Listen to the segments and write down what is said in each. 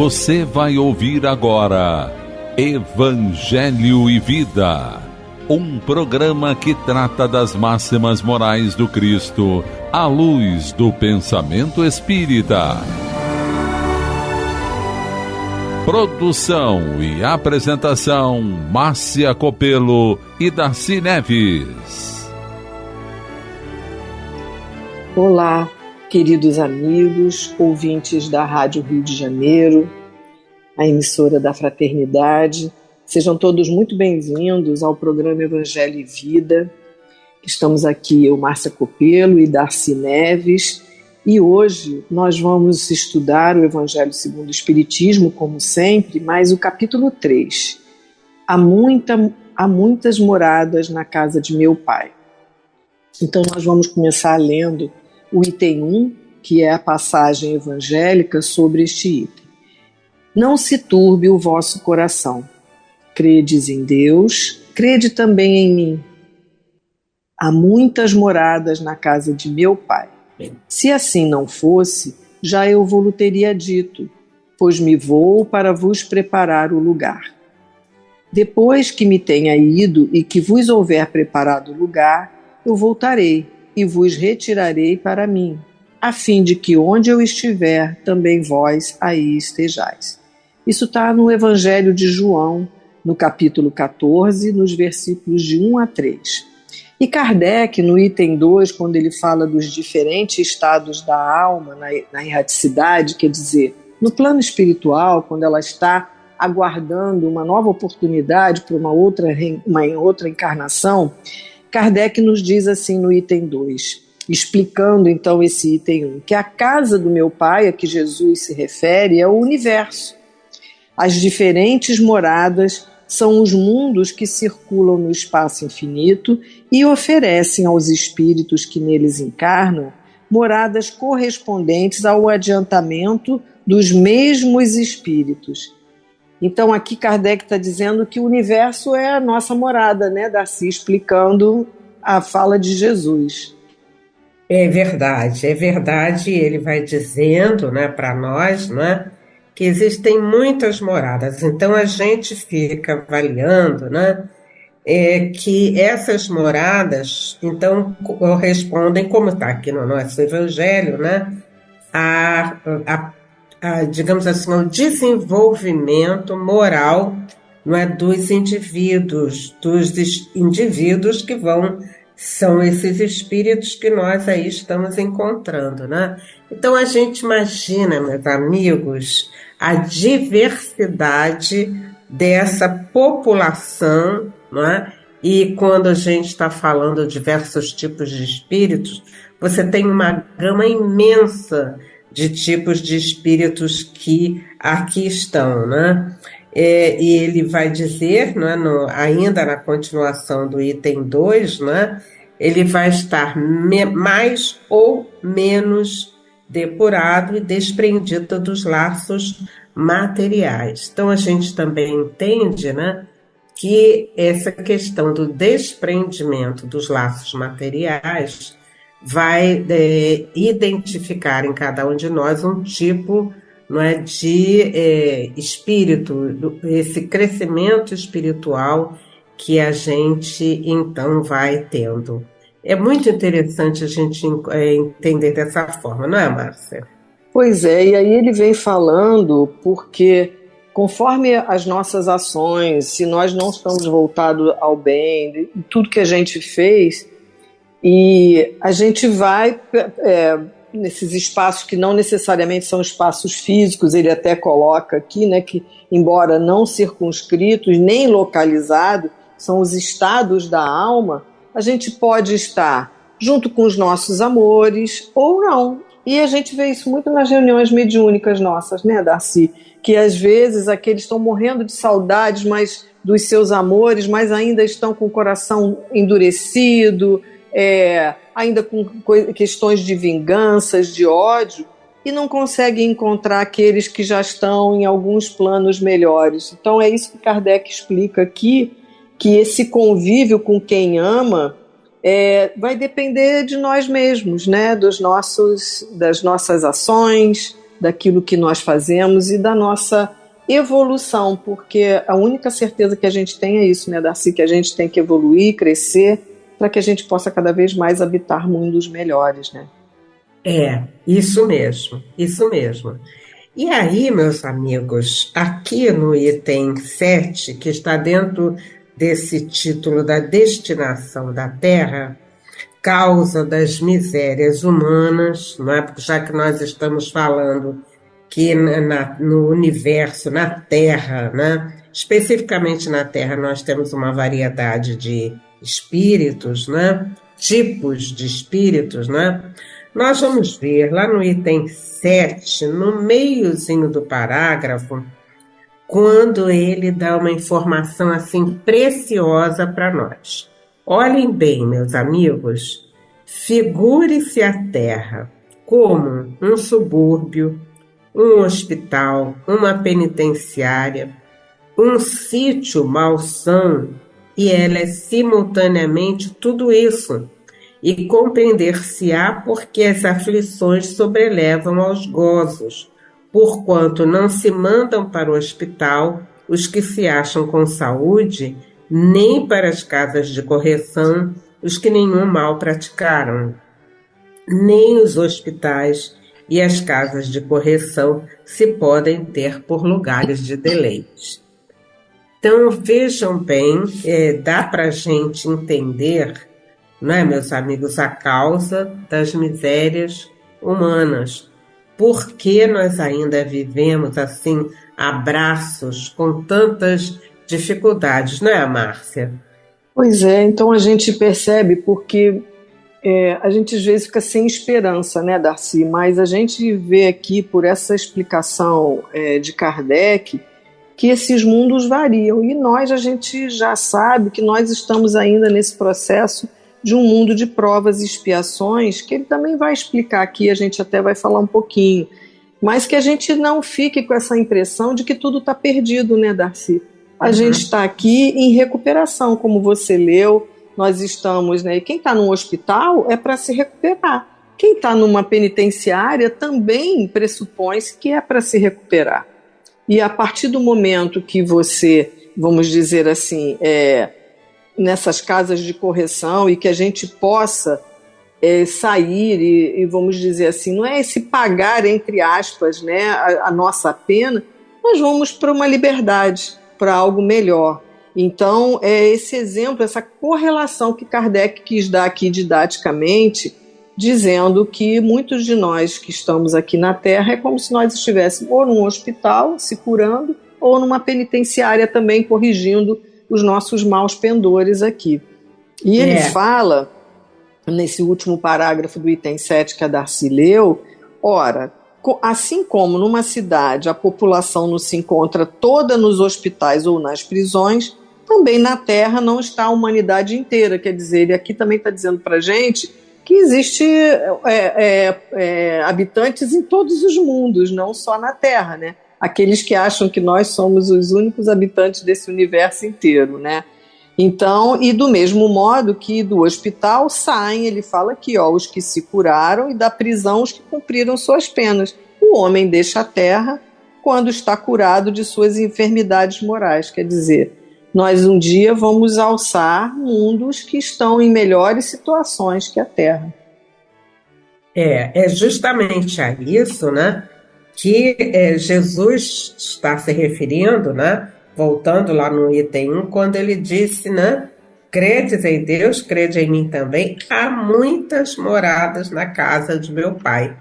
Você vai ouvir agora Evangelho e Vida, um programa que trata das máximas morais do Cristo à luz do pensamento espírita. Produção e apresentação Márcia Copelo e Darcy Neves. Olá, queridos amigos, ouvintes da Rádio Rio de Janeiro, a emissora da Fraternidade. Sejam todos muito bem-vindos ao programa Evangelho e Vida. Estamos aqui, eu, Márcia Copelo e Darcy Neves, e hoje nós vamos estudar o Evangelho segundo o Espiritismo, como sempre, mas o capítulo 3. Há muitas moradas na casa de meu Pai. Então nós vamos começar lendo o item 1, que é a passagem evangélica sobre este item. Não se turbe o vosso coração. Credes em Deus, crede também em mim. Há muitas moradas na casa de meu Pai. Se assim não fosse, já eu vou-lo teria dito, pois me vou para vos preparar o lugar. Depois que me tenha ido e que vos houver preparado o lugar, eu voltarei e vos retirarei para mim, a fim de que onde eu estiver, também vós aí estejais. Isso está no Evangelho de João, no capítulo 14, nos versículos de 1 a 3. E Kardec, no item 2, quando ele fala dos diferentes estados da alma na erraticidade, quer dizer, no plano espiritual, quando ela está aguardando uma nova oportunidade para uma outra encarnação, Kardec nos diz assim no item 2, explicando então esse item 1, que a casa do meu Pai, a que Jesus se refere, é o universo. As diferentes moradas são os mundos que circulam no espaço infinito e oferecem aos espíritos que neles encarnam moradas correspondentes ao adiantamento dos mesmos espíritos. Então aqui Kardec está dizendo que o universo é a nossa morada, né, Darcy, explicando a fala de Jesus. É verdade, ele vai dizendo, né, para nós, né, que existem muitas moradas, então a gente fica avaliando, né, que essas moradas, então, correspondem, como está aqui no nosso Evangelho, né, digamos assim, ao desenvolvimento moral, não é, dos indivíduos que são esses espíritos que nós aí estamos encontrando, né? Então a gente imagina, meus amigos, a diversidade dessa população, não é? E quando a gente está falando de diversos tipos de espíritos, você tem uma gama imensa de tipos de espíritos que aqui estão, né? E ele vai dizer, né, ainda na continuação do item 2, né, ele vai estar mais ou menos depurado e desprendido dos laços materiais. Então a gente também entende, né, que essa questão do desprendimento dos laços materiais vai identificar em cada um de nós um tipo, não é, de espírito, esse crescimento espiritual que a gente então vai tendo. É muito interessante a gente entender dessa forma, não é, Márcia? Pois é, e aí ele vem falando porque conforme as nossas ações, se nós não estamos voltados ao bem, tudo que a gente fez, e a gente vai nesses espaços que não necessariamente são espaços físicos, ele até coloca aqui, né, que embora não circunscritos nem localizados, são os estados da alma, a gente pode estar junto com os nossos amores ou não. E a gente vê isso muito nas reuniões mediúnicas nossas, né, Darcy? Que às vezes aqueles estão morrendo de saudades dos seus amores, mas ainda estão com o coração endurecido, ainda com questões de vinganças, de ódio, e não conseguem encontrar aqueles que já estão em alguns planos melhores. Então é isso que Kardec explica aqui, que esse convívio com quem ama vai depender de nós mesmos, né? Das nossas ações, daquilo que nós fazemos e da nossa evolução, porque a única certeza que a gente tem é isso, né, Darcy, que a gente tem que evoluir, crescer, para que a gente possa cada vez mais habitar mundos melhores, né? Isso mesmo, isso mesmo. E aí, meus amigos, aqui no item 7, que está dentro desse título da destinação da Terra, causa das misérias humanas, não é? Porque já que nós estamos falando que no universo, na Terra, né? Especificamente na Terra, nós temos uma variedade de espíritos, né? Tipos de espíritos, né? Nós vamos ver lá no item 7, no meiozinho do parágrafo, quando ele dá uma informação assim preciosa para nós. Olhem bem, meus amigos, figure-se a Terra como um subúrbio, um hospital, uma penitenciária, um sítio malsão, e ela é simultaneamente tudo isso, e compreender-se-á porque as aflições sobrelevam aos gozos, porquanto não se mandam para o hospital os que se acham com saúde, nem para as casas de correção os que nenhum mal praticaram. Nem os hospitais e as casas de correção se podem ter por lugares de deleite. Então, vejam bem, dá para a gente entender, não é, meus amigos, a causa das misérias humanas. Por que nós ainda vivemos assim, abraços, com tantas dificuldades, não é, Márcia? Pois é, então a gente percebe porque a gente às vezes fica sem esperança, né, Darcy? Mas a gente vê aqui, por essa explicação de Kardec, que esses mundos variam. E a gente já sabe que nós estamos ainda nesse processo de um mundo de provas e expiações, que ele também vai explicar aqui, a gente até vai falar um pouquinho. Mas que a gente não fique com essa impressão de que tudo está perdido, né, Darcy? A gente está aqui em recuperação, como você leu, nós estamos, né? E quem está num hospital é para se recuperar. Quem está numa penitenciária também pressupõe-se que é para se recuperar. E a partir do momento que você, vamos dizer assim, nessas casas de correção e que a gente possa sair e, vamos dizer assim, não é esse pagar, entre aspas, né, a nossa pena, nós vamos para uma liberdade, para algo melhor. Então, esse exemplo, essa correlação que Kardec quis dar aqui didaticamente, dizendo que muitos de nós que estamos aqui na Terra é como se nós estivéssemos ou num hospital se curando ou numa penitenciária também corrigindo os nossos maus pendores aqui. E ele fala, nesse último parágrafo do item 7 que a Darcy leu, ora, assim como numa cidade a população não se encontra toda nos hospitais ou nas prisões, também na Terra não está a humanidade inteira. Quer dizer, ele aqui também está dizendo para a gente que existe habitantes em todos os mundos, não só na Terra, né? Aqueles que acham que nós somos os únicos habitantes desse universo inteiro, né? Então, e do mesmo modo que do hospital saem, ele fala aqui, os que se curaram, e da prisão os que cumpriram suas penas. O homem deixa a Terra quando está curado de suas enfermidades morais, quer dizer, nós um dia vamos alçar mundos que estão em melhores situações que a Terra. É justamente a isso, né, que Jesus está se referindo, né, voltando lá no item 1, quando ele disse, né, credes em Deus, crede em mim também, há muitas moradas na casa de meu Pai,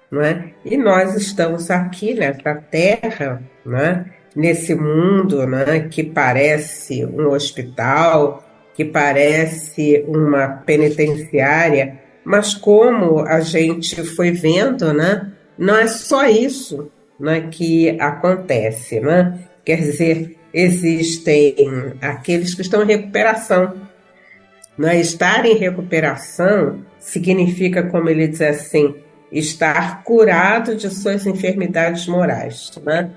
não é? E nós estamos aqui nessa terra, né, nesse mundo, né, que parece um hospital, que parece uma penitenciária, mas como a gente foi vendo, né, não é só isso, né, que acontece, né? Quer dizer, existem aqueles que estão em recuperação. Né? Estar em recuperação significa, como ele diz assim, estar curado de suas enfermidades morais. Né?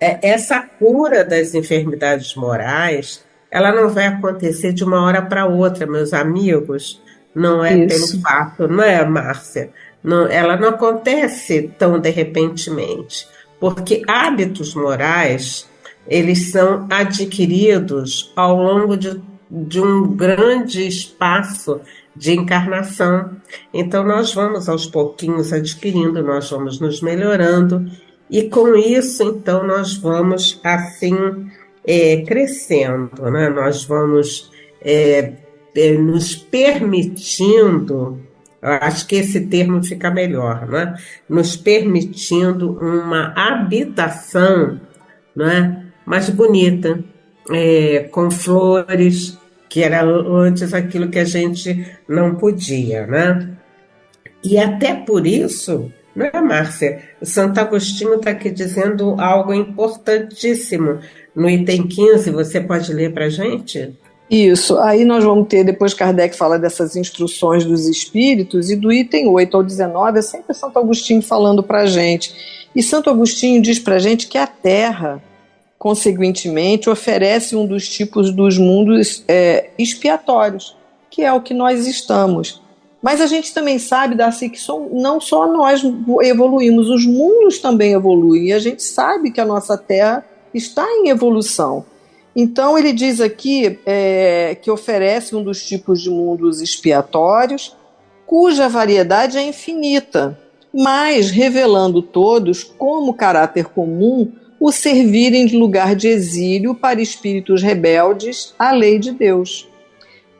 Essa cura das enfermidades morais, ela não vai acontecer de uma hora para outra, meus amigos. não é pelo Isso. fato, não é, Márcia? Não, ela não acontece tão de repentemente, porque hábitos morais, eles são adquiridos ao longo de um grande espaço de encarnação. Então, nós vamos aos pouquinhos adquirindo, nós vamos nos melhorando, e com isso, então, nós vamos assim crescendo, né? Nós vamos é, nos permitindo, eu acho que esse termo fica melhor, né? Nos permitindo uma habitação, né? Mais bonita, com flores, que era antes aquilo que a gente não podia, né? E até por isso, né, Márcia? Santo Agostinho está aqui dizendo algo importantíssimo. No item 15, você pode ler para a gente? Isso, aí nós vamos ter, depois Kardec fala dessas instruções dos espíritos, e do item 8 ao 19 é sempre Santo Agostinho falando para a gente. E Santo Agostinho diz para a gente que a Terra, consequentemente, oferece um dos tipos dos mundos expiatórios, que é o que nós estamos. Mas a gente também sabe, Darcy, que não só nós evoluímos, os mundos também evoluem, e a gente sabe que a nossa Terra está em evolução. Então ele diz aqui que oferece um dos tipos de mundos expiatórios, cuja variedade é infinita, mas revelando todos como caráter comum o servirem de lugar de exílio para espíritos rebeldes à lei de Deus.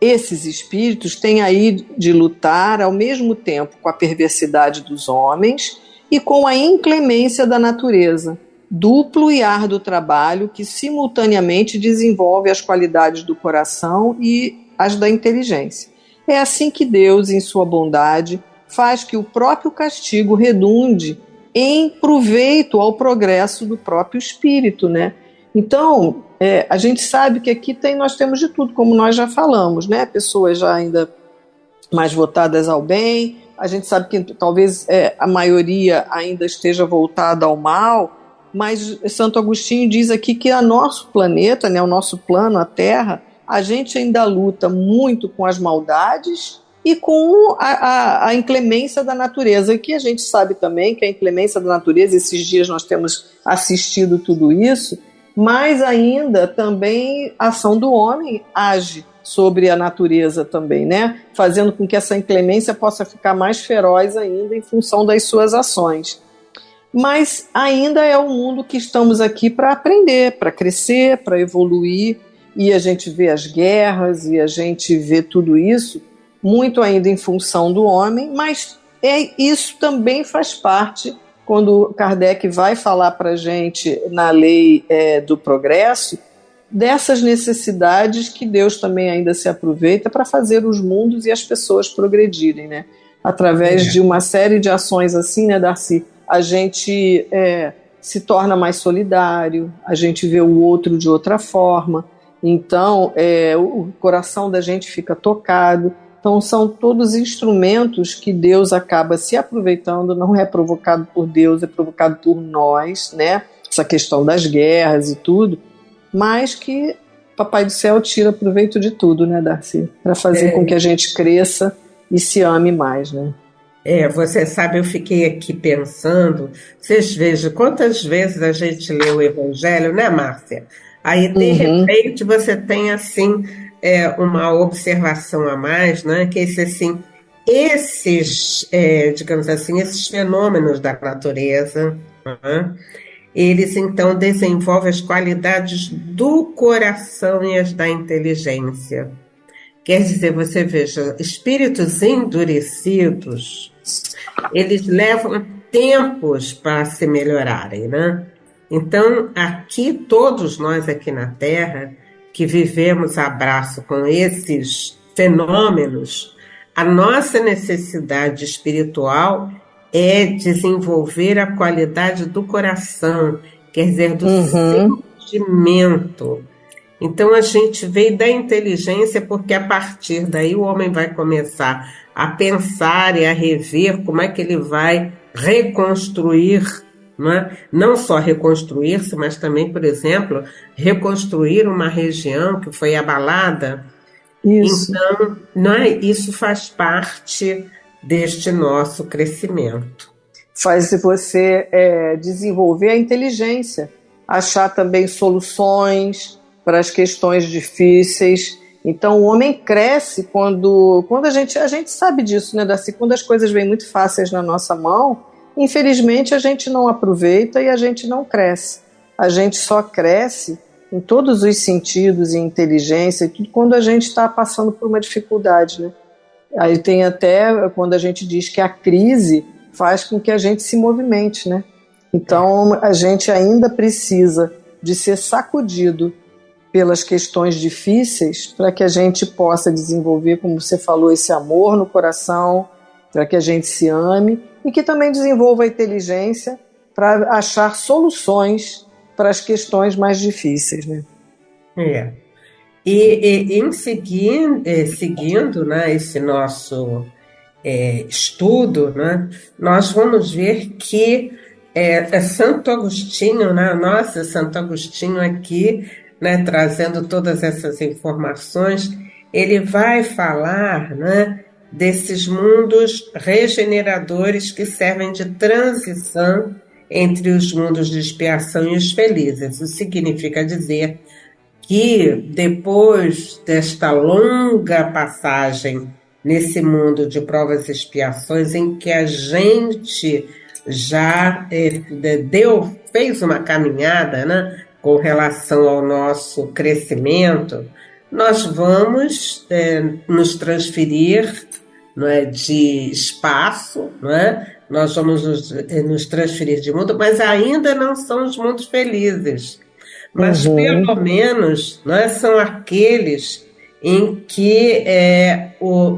Esses espíritos têm aí de lutar ao mesmo tempo com a perversidade dos homens e com a inclemência da natureza, duplo e árduo trabalho que simultaneamente desenvolve as qualidades do coração e as da inteligência. É assim que Deus, em sua bondade, faz que o próprio castigo redunde em proveito ao progresso do próprio espírito, né? Então, a gente sabe que aqui nós temos de tudo, como nós já falamos, né? Pessoas já ainda mais votadas ao bem, a gente sabe que talvez a maioria ainda esteja voltada ao mal, mas Santo Agostinho diz aqui que o nosso planeta, né, o nosso plano, a Terra, a gente ainda luta muito com as maldades e com a inclemência da natureza, que a gente sabe também que a inclemência da natureza, esses dias nós temos assistido tudo isso, mas ainda também a ação do homem age sobre a natureza também, né? Fazendo com que essa inclemência possa ficar mais feroz ainda em função das suas ações. Mas ainda é um mundo que estamos aqui para aprender, para crescer, para evoluir, e a gente vê as guerras e a gente vê tudo isso muito ainda em função do homem, mas isso também faz parte, quando Kardec vai falar para a gente na lei do progresso, dessas necessidades que Deus também ainda se aproveita para fazer os mundos e as pessoas progredirem, né? Através de uma série de ações assim, né, Darcy? A gente se torna mais solidário, a gente vê o outro de outra forma, então o coração da gente fica tocado. Então são todos instrumentos que Deus acaba se aproveitando, não é provocado por Deus, é provocado por nós, né? Essa questão das guerras e tudo, mas que Papai do Céu tira proveito de tudo, né, Darcy? Para fazer com que a gente cresça e se ame mais, né? Você sabe, eu fiquei aqui pensando, vocês vejam quantas vezes a gente lê o Evangelho, né, Márcia? Aí, de repente, você tem, assim, uma observação a mais, né? Que esses, digamos assim, esses fenômenos da natureza, né? Eles, então, desenvolvem as qualidades do coração e as da inteligência. Quer dizer, você veja, espíritos endurecidos, eles levam tempos para se melhorarem, né? Então, aqui, todos nós aqui na Terra, que vivemos a braço com esses fenômenos, a nossa necessidade espiritual é desenvolver a qualidade do coração, quer dizer, do sentimento. Então a gente veio da inteligência porque a partir daí o homem vai começar a pensar e a rever como é que ele vai reconstruir, né? Não só reconstruir-se, mas também, por exemplo, reconstruir uma região que foi abalada Isso. Então, não é, isso faz parte deste nosso crescimento. Faz você desenvolver a inteligência, achar também soluções para as questões difíceis. Então, o homem cresce quando a gente sabe disso, né, Darcy? Quando as coisas vêm muito fáceis na nossa mão, infelizmente a gente não aproveita e a gente não cresce. A gente só cresce em todos os sentidos, em inteligência e tudo, quando a gente está passando por uma dificuldade, né? Aí tem até quando a gente diz que a crise faz com que a gente se movimente, né? Então, a gente ainda precisa de ser sacudido pelas questões difíceis para que a gente possa desenvolver, como você falou, esse amor no coração, para que a gente se ame e que também desenvolva a inteligência para achar soluções para as questões mais difíceis, né? É. E em seguindo, né, esse nosso estudo, né, nós vamos ver que Santo Agostinho, né, nossa, Santo Agostinho aqui, né, trazendo todas essas informações, ele vai falar, né, desses mundos regeneradores que servem de transição entre os mundos de expiação e os felizes. Isso significa dizer que depois desta longa passagem nesse mundo de provas e expiações, em que a gente já fez uma caminhada, né, com relação ao nosso crescimento, nós vamos nos transferir, não é, de espaço, não é? Nós vamos nos transferir de mundo, mas ainda não são os mundos felizes. Mas pelo menos, né, são aqueles em que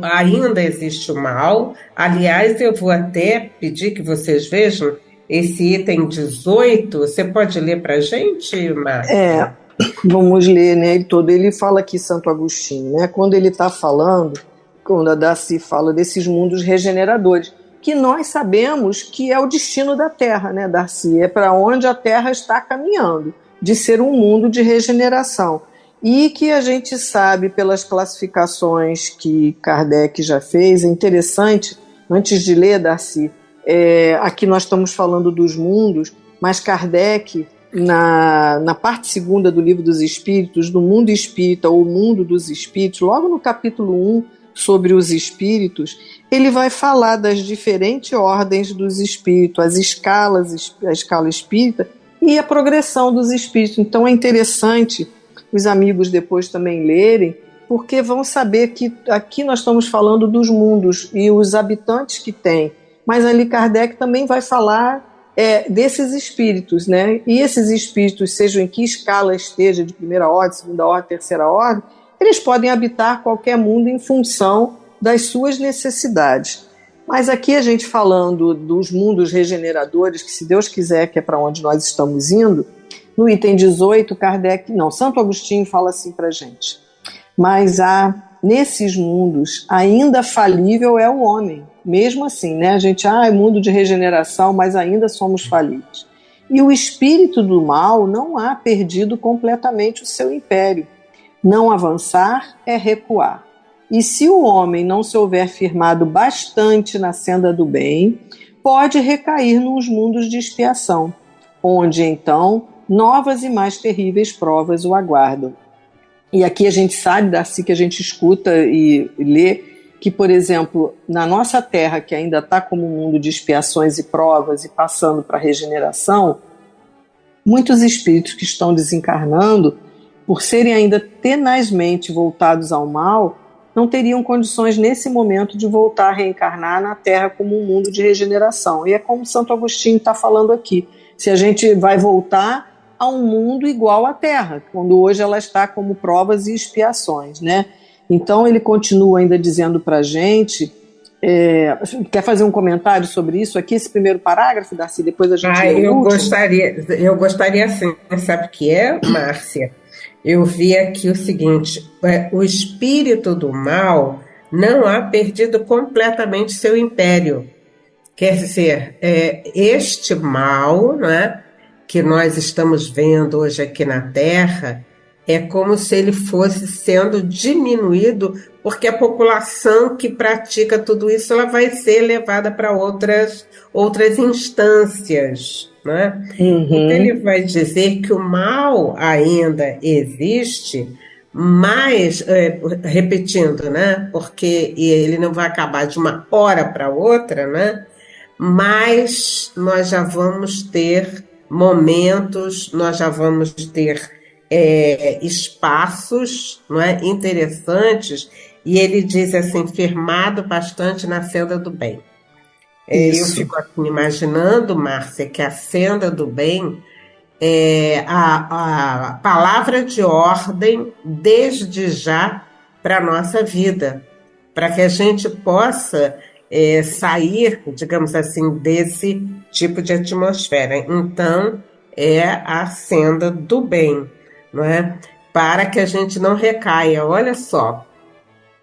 ainda existe o mal. Aliás, eu vou até pedir que vocês vejam esse item 18. Você pode ler para a gente, Márcia? Vamos ler, né? Ele fala aqui, Santo Agostinho, né? Quando ele está falando, quando a Darcy fala desses mundos regeneradores, que nós sabemos que é o destino da Terra, né, Darcy? É para onde a Terra está caminhando, de ser um mundo de regeneração. E que a gente sabe pelas classificações que Kardec já fez, é interessante, antes de ler, Darcy, aqui nós estamos falando dos mundos, mas Kardec, na parte segunda do Livro dos Espíritos, do Mundo Espírita ou Mundo dos Espíritos, logo no capítulo 1, sobre os espíritos, ele vai falar das diferentes ordens dos espíritos, as escalas, a escala espírita e a progressão dos espíritos. Então é interessante os amigos depois também lerem, porque vão saber que aqui nós estamos falando dos mundos e os habitantes que tem, mas ali Kardec também vai falar desses espíritos, né? E esses espíritos, sejam em que escala esteja, de primeira ordem, segunda ordem, terceira ordem, eles podem habitar qualquer mundo em função das suas necessidades. Mas aqui a gente falando dos mundos regeneradores, que se Deus quiser que é para onde nós estamos indo, no item 18, Santo Agostinho fala assim para a gente: mas nesses mundos, ainda falível é o homem. Mesmo assim, né? A gente, é mundo de regeneração, mas ainda somos falíveis. E o espírito do mal não há perdido completamente o seu império. Não avançar é recuar. E se o homem não se houver firmado bastante na senda do bem, pode recair nos mundos de expiação, onde então novas e mais terríveis provas o aguardam. E aqui a gente sabe, Darcy, que a gente escuta e lê, que, por exemplo, na nossa Terra, que ainda está como um mundo de expiações e provas e passando para a regeneração, muitos espíritos que estão desencarnando, por serem ainda tenazmente voltados ao mal, não teriam condições nesse momento de voltar a reencarnar na Terra como um mundo de regeneração. E é como Santo Agostinho está falando aqui, se a gente vai voltar a um mundo igual à Terra, quando hoje ela está como provas e expiações, né? Então ele continua ainda dizendo para a gente, quer fazer um comentário sobre isso aqui, esse primeiro parágrafo, Darcy, depois a gente lê o último? Eu gostaria sim, sabe o que é, Márcia? Eu vi aqui o seguinte: o espírito do mal não ha perdido completamente seu império. Quer dizer, este mal, né, que nós estamos vendo hoje aqui na Terra, é como se ele fosse sendo diminuído, porque a população que pratica tudo isso ela vai ser levada para outras instâncias, né? Então ele Uhum. vai dizer que o mal ainda existe, mas, repetindo, né? Porque ele não vai acabar de uma hora para outra, né? Mas nós já vamos ter momentos, nós já vamos ter espaços, não é, interessantes, e ele diz assim, firmado bastante na senda do bem. Eu Isso. fico assim, imaginando, Márcia, que a senda do bem é a palavra de ordem desde já para a nossa vida, para que a gente possa sair, digamos assim, desse tipo de atmosfera. Então, é a senda do bem, não é? Para que a gente não recaia. Olha só,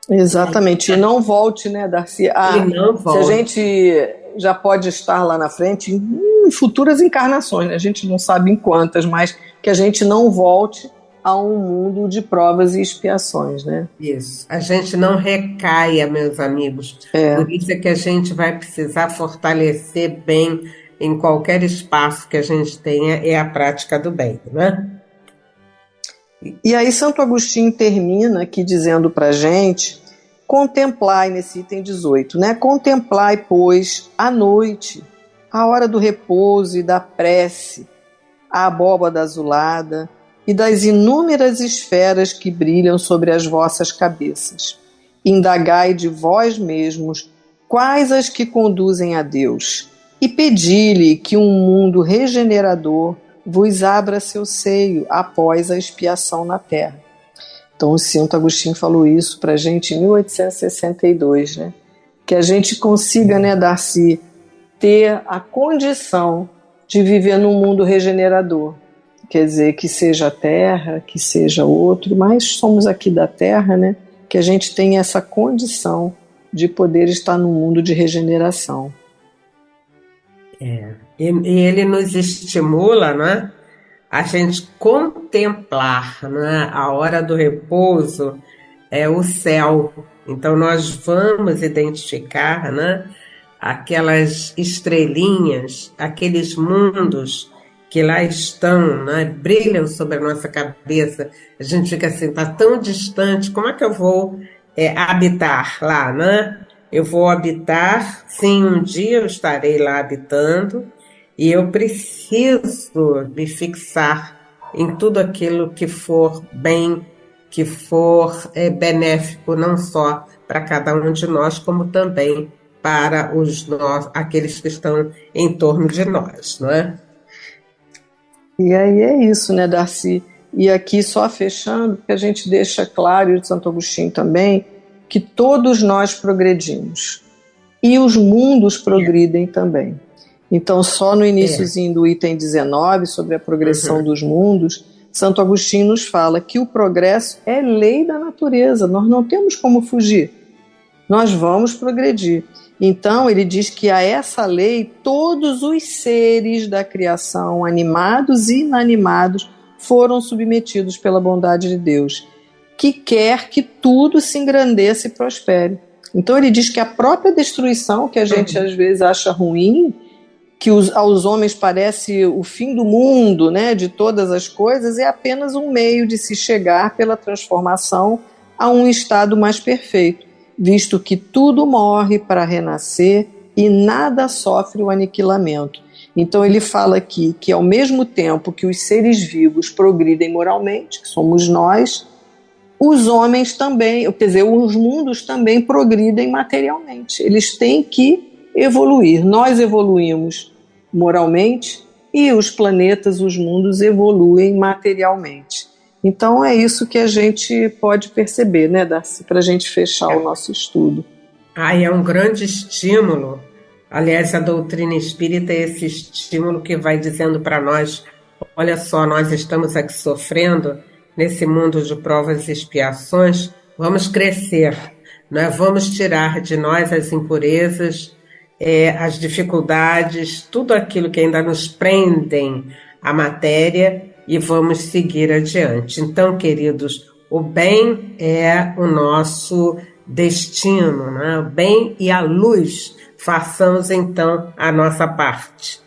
Exatamente. E não volte, né, Darcy? e Ah, não se a volte. gente já pode estar lá na frente em futuras encarnações, né? A gente não sabe em quantas, mas que a gente não volte a um mundo de provas e expiações, né? Isso. A gente não recaia, meus amigos. É. Por isso é que a gente vai precisar fortalecer bem em qualquer espaço que a gente tenha é a prática do bem, né? E aí Santo Agostinho termina aqui dizendo para a gente, contemplai nesse item 18, né? Contemplai, pois, à noite, a hora do repouso e da prece, a abóbada azulada e das inúmeras esferas que brilham sobre as vossas cabeças. Indagai de vós mesmos quais as que conduzem a Deus, e pedi-lhe que um mundo regenerador vos abra seu seio após a expiação na terra. Então o Santo Agostinho falou isso para a gente em 1862, né? Que a gente consiga, né, Darcy, ter a condição de viver num mundo regenerador. Quer dizer, que seja a terra, que seja outro, mas somos aqui da terra, né? Que a gente tenha essa condição de poder estar num mundo de regeneração. E ele nos estimula, né, a gente contemplar, né, a hora do repouso é o céu. Então nós vamos identificar, né, aquelas estrelinhas, aqueles mundos que lá estão, né, brilham sobre a nossa cabeça. A gente fica assim, tá tão distante, como é que eu vou habitar lá, né? Eu vou habitar, sim, um dia eu estarei lá habitando, e eu preciso me fixar em tudo aquilo que for bem, que for benéfico, não só para cada um de nós, como também para aqueles que estão em torno de nós, não é? E aí é isso, né, Darcy? E aqui só fechando, que a gente deixa claro, e o Santo Agostinho também, que todos nós progredimos. E os mundos progridem também. Então, só no iniciozinho do item 19, sobre a progressão dos mundos, Santo Agostinho nos fala que o progresso é lei da natureza, nós não temos como fugir. Nós vamos progredir. Então, ele diz que a essa lei, todos os seres da criação, animados e inanimados, foram submetidos pela bondade de Deus, que quer que tudo se engrandeça e prospere. Então, ele diz que a própria destruição, que a gente às vezes acha ruim, que aos homens parece o fim do mundo, né, de todas as coisas, é apenas um meio de se chegar pela transformação a um estado mais perfeito, visto que tudo morre para renascer e nada sofre o aniquilamento. Então ele fala aqui que ao mesmo tempo que os seres vivos progridem moralmente, que somos nós, os homens também, quer dizer, os mundos também progridem materialmente. Eles têm que evoluir. Nós evoluímos moralmente e os planetas, os mundos evoluem materialmente. Então é isso que a gente pode perceber, né, Darcy, para a gente fechar o nosso estudo. É um grande estímulo. Aliás, a doutrina espírita é esse estímulo que vai dizendo para nós, olha só, nós estamos aqui sofrendo nesse mundo de provas e expiações, vamos crescer, né? Vamos tirar de nós as impurezas, as dificuldades, tudo aquilo que ainda nos prendem à matéria, e vamos seguir adiante. Então, queridos, o bem é o nosso destino, né? O bem e a luz. Façamos, então, a nossa parte.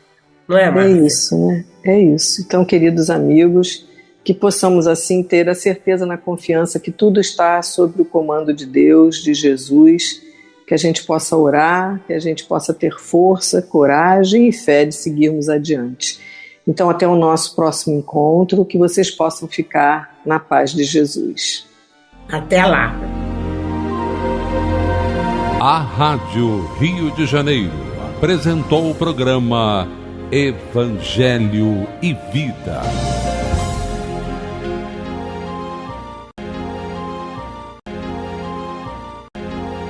Não é, Márcia? É isso, né? É isso. Então, queridos amigos, que possamos assim ter a certeza na confiança que tudo está sob o comando de Deus, de Jesus, que a gente possa orar, que a gente possa ter força, coragem e fé de seguirmos adiante. Então, até o nosso próximo encontro, que vocês possam ficar na paz de Jesus. Até lá! A Rádio Rio de Janeiro apresentou o programa Evangelho e Vida.